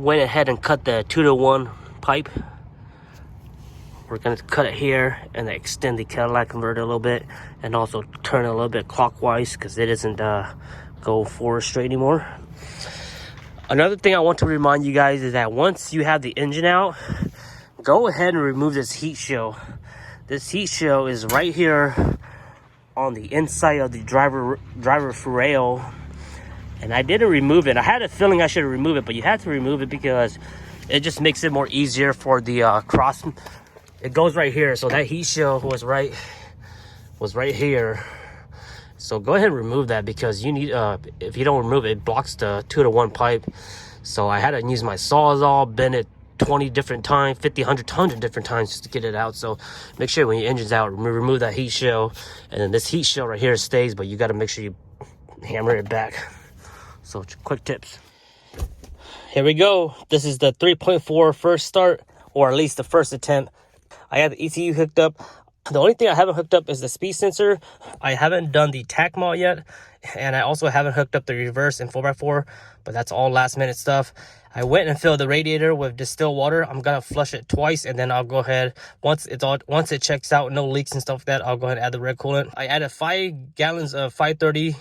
went ahead and cut the 2-to-1 pipe. We're gonna cut it here and extend the Cadillac converter a little bit, and also turn it a little bit clockwise because it doesn't go forward straight anymore. Another thing I want to remind you guys is that once you have the engine out, go ahead and remove this heat shield. This heat shield is right here on the inside of the driver rail, and I didn't remove it. I had a feeling I should remove it, but you have to remove it because it just makes it more easier for the cross. It goes right here, so that heat shield was right here. So go ahead and remove that because you need if you don't remove it, it blocks the 2-to-1 pipe. So I had to use my Sawzall, bend it 20 different times, 50, 100 different times just to get it out. So make sure when your engine's out, remove that heat shield, and then this heat shield right here stays, but you got to make sure you hammer it back. So quick tips. Here we go. This is the 3.4 first start, or at least the first attempt. I have the ECU hooked up. The only thing I haven't hooked up is the speed sensor. I haven't done the tack mod yet, and I also haven't hooked up the reverse and 4x4, but that's all last minute stuff. I went and filled the radiator with distilled water. I'm gonna flush it twice, and then I'll go ahead, once it checks out, no leaks and stuff like that, I'll go ahead and add the red coolant. I added 5 gallons of 530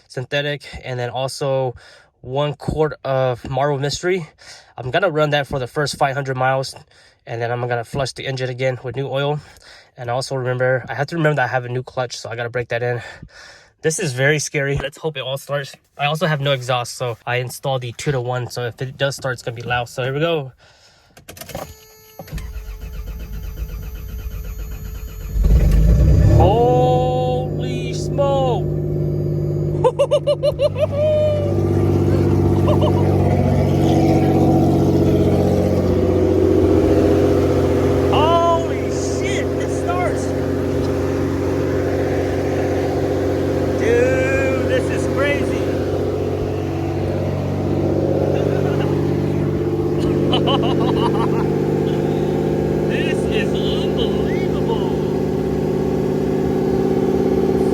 synthetic, and then also 1 quart of Marble Mystery. I'm gonna run that for the first 500 miles, and then I'm gonna flush the engine again with new oil. And also I have to remember that I have a new clutch, so I gotta break that in. This is very scary. Let's hope it all starts. I also have no exhaust, so I installed the 2-to-1, so if it does start, it's gonna be loud. So here we go. Holy smoke! Holy shit, it starts! Dude, this is crazy. This is unbelievable.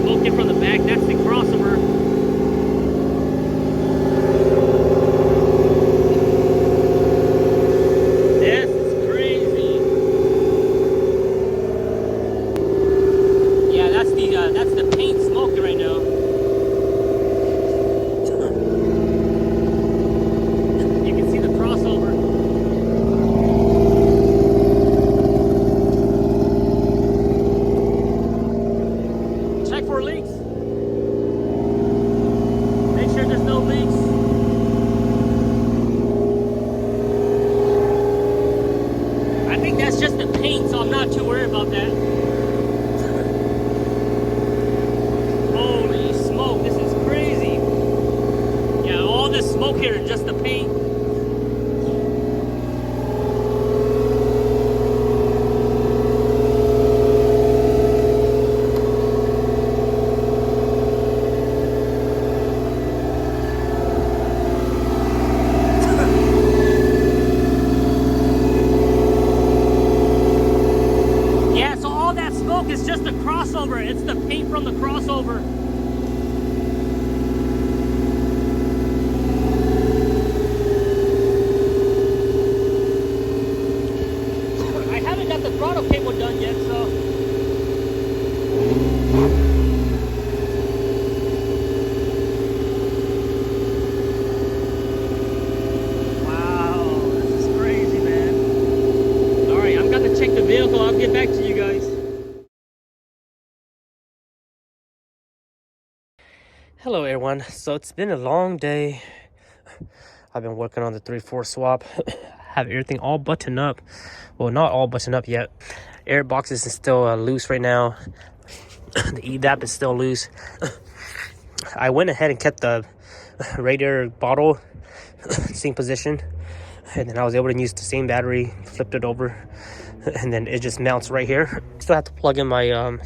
Smoking from the back, that's the crossover. This is crazy. Yeah, that's the paint smoking right now. You can see the crossover. Check for leaks. Make sure there's no leaks. I think that's just the paint, so I'm not too worried about that. Holy smoke, this is crazy. Yeah, all this smoke here is just the paint. Yeah, so all that smoke is just the crossover. It's the paint from the crossover. I haven't got the throttle cable done yet, so. Wow, this is crazy, man. All right, I'm gonna check the vehicle. I'll get back to you guys. Hello everyone. So it's been a long day. I've been working on the 3/4 swap. Have everything all buttoned up. Well, not all buttoned up yet. Air boxes is still loose right now. The evap is still loose. I went ahead and kept the radiator bottle same position, and then I was able to use the same battery, flipped it over, and then it just mounts right here. Still have to plug in my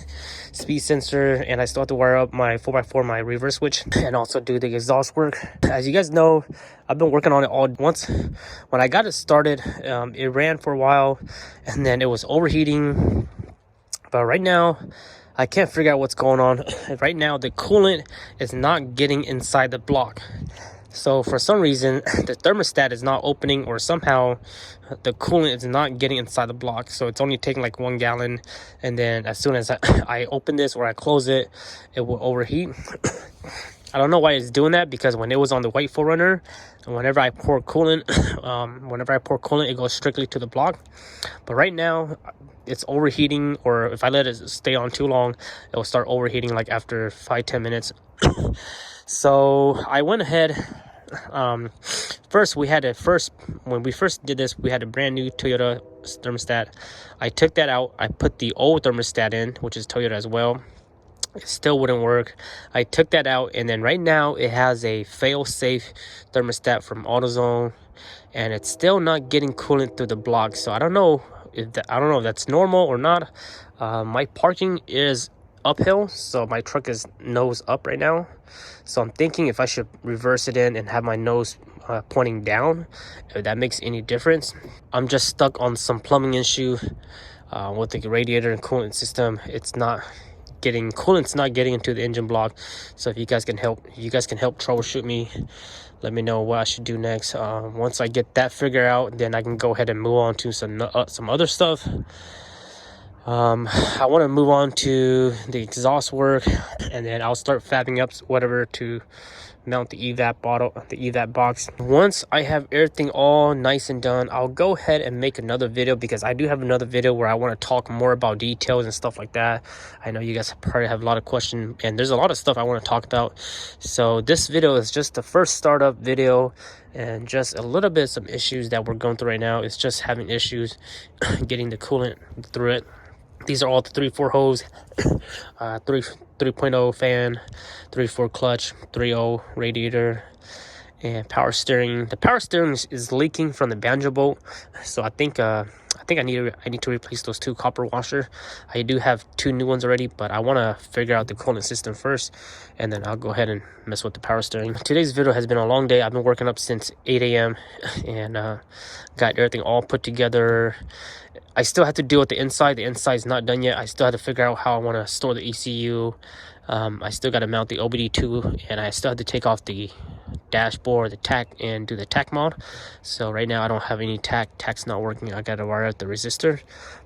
speed sensor, and I still have to wire up my 4x4, my reverse switch, and also do the exhaust work. As you guys know, I've been working on it all once. When I got it started, it ran for a while, and then it was overheating. But right now, I can't figure out what's going on. Right now, the coolant is not getting inside the block. So for some reason, the thermostat is not opening, or somehow the coolant is not getting inside the block. So it's only taking like 1 gallon. And then as soon as I open this or I close it, it will overheat. I don't know why it's doing that, because when it was on the white 4Runner, whenever I pour coolant, it goes strictly to the block. But right now, it's overheating, or if I let it stay on too long, it will start overheating like after 5-10 minutes. So I went ahead. When we first did this, we had a brand new Toyota thermostat. I took that out. I put the old thermostat in, which is Toyota as well. It still wouldn't work. I took that out, and then right now it has a fail-safe thermostat from AutoZone, and it's still not getting coolant through the block. So I don't know if that's normal or not. My parking is uphill, so my truck is nose up right now. So I'm thinking if I should reverse it in and have my nose pointing down, if that makes any difference. I'm just stuck on some plumbing issue with the radiator and coolant system. Coolant's not getting into the engine block. So if you guys can help troubleshoot me. Let me know what I should do next. Once I get that figured out, then I can go ahead and move on to some other stuff. I want to move on to the exhaust work, and then I'll start fabbing up whatever to mount the evap box. Once I have everything all nice and done, I'll go ahead and make another video, because I do have another video where I want to talk more about details and stuff like that. I know you guys probably have a lot of questions, and there's a lot of stuff I want to talk about. So this video is just the first startup video, and just a little bit some issues that we're going through right now. It's just having issues getting the coolant through it. These are all the 3-4 hose, 3.0 fan, 3.4 clutch, 3.0 radiator, and power steering. The power steering is leaking from the banjo bolt, so I think I need to replace those 2 copper washers. I do have 2 new ones already, but I want to figure out the coolant system first, and then I'll go ahead and mess with the power steering. Today's video has been a long day. I've been working up since 8 a.m. and got everything all put together. I still have to deal with the inside. The inside's not done yet. I still have to figure out how I want to store the ECU. I still got to mount the OBD2, and I still have to take off the dashboard, the tack, and do the tack mod. So right now I don't have any tack. Tack's not working. I got to wire out the resistor.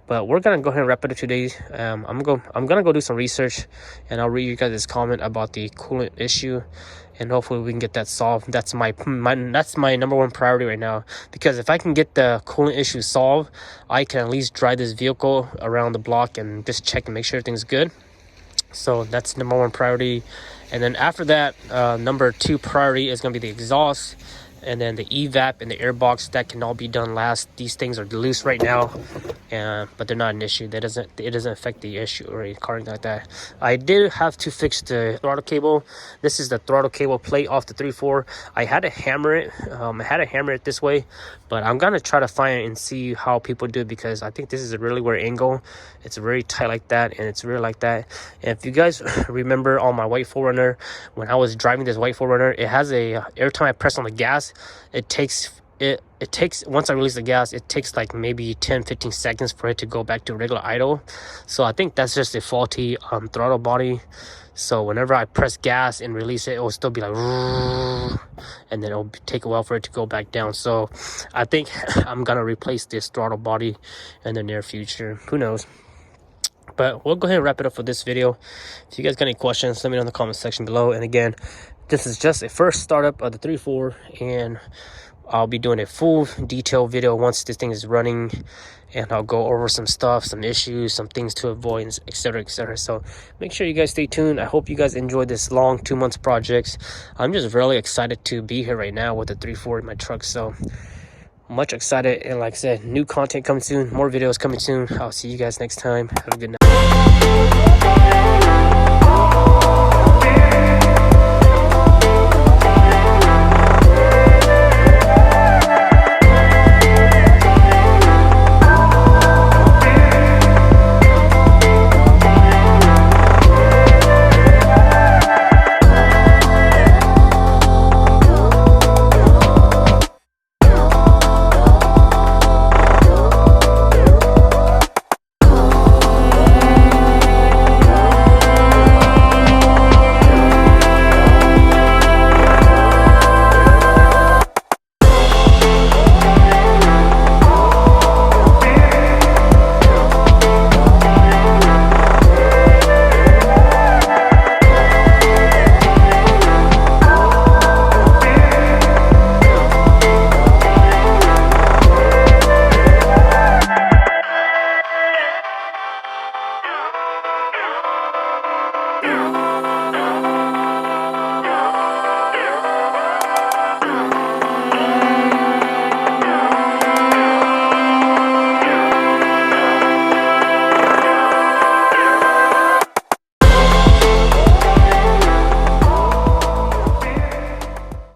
But we're gonna go ahead and wrap it up today. I'm gonna go do some research, and I'll read you guys' comment about the coolant issue, and hopefully we can get that solved. That's my number one priority right now, because if I can get the coolant issue solved, I can at least drive this vehicle around the block and just check and make sure everything's good. So that's number one priority. And then after that, number 2 priority is going to be the exhaust, and then the evap and the air box. That can all be done last. These things are loose right now, but they're not an issue. It doesn't affect the issue or anything like that. I did have to fix the throttle cable. This is the throttle cable plate off the 3.4. I had to hammer it. I had to hammer it this way, but I'm gonna try to find it and see how people do it, because I think this is a really weird angle. It's very tight like that, and it's really like that. And if you guys remember on my white 4Runner, when I was driving this white 4Runner, it has every time I press on the gas, it takes once I release the gas, it takes like maybe 10-15 seconds for it to go back to regular idle. So I think that's just a faulty throttle body. So whenever I press gas and release it, it will still be like, and then it'll take a while for it to go back down. So I think I'm gonna replace this throttle body in the near future. Who knows? But we'll go ahead and wrap it up for this video. If you guys got any questions, let me know in the comment section below. And again, this is just a first startup of the 3.4, and I'll be doing a full detailed video once this thing is running, and I'll go over some stuff, some issues, some things to avoid, etc, etc. So make sure you guys stay tuned. I hope you guys enjoyed this long 2 months project. I'm just really excited to be here right now with the 3.4 in my truck. So much excited, and like I said, new content coming soon, more videos coming soon. I'll see you guys next time. Have a good night.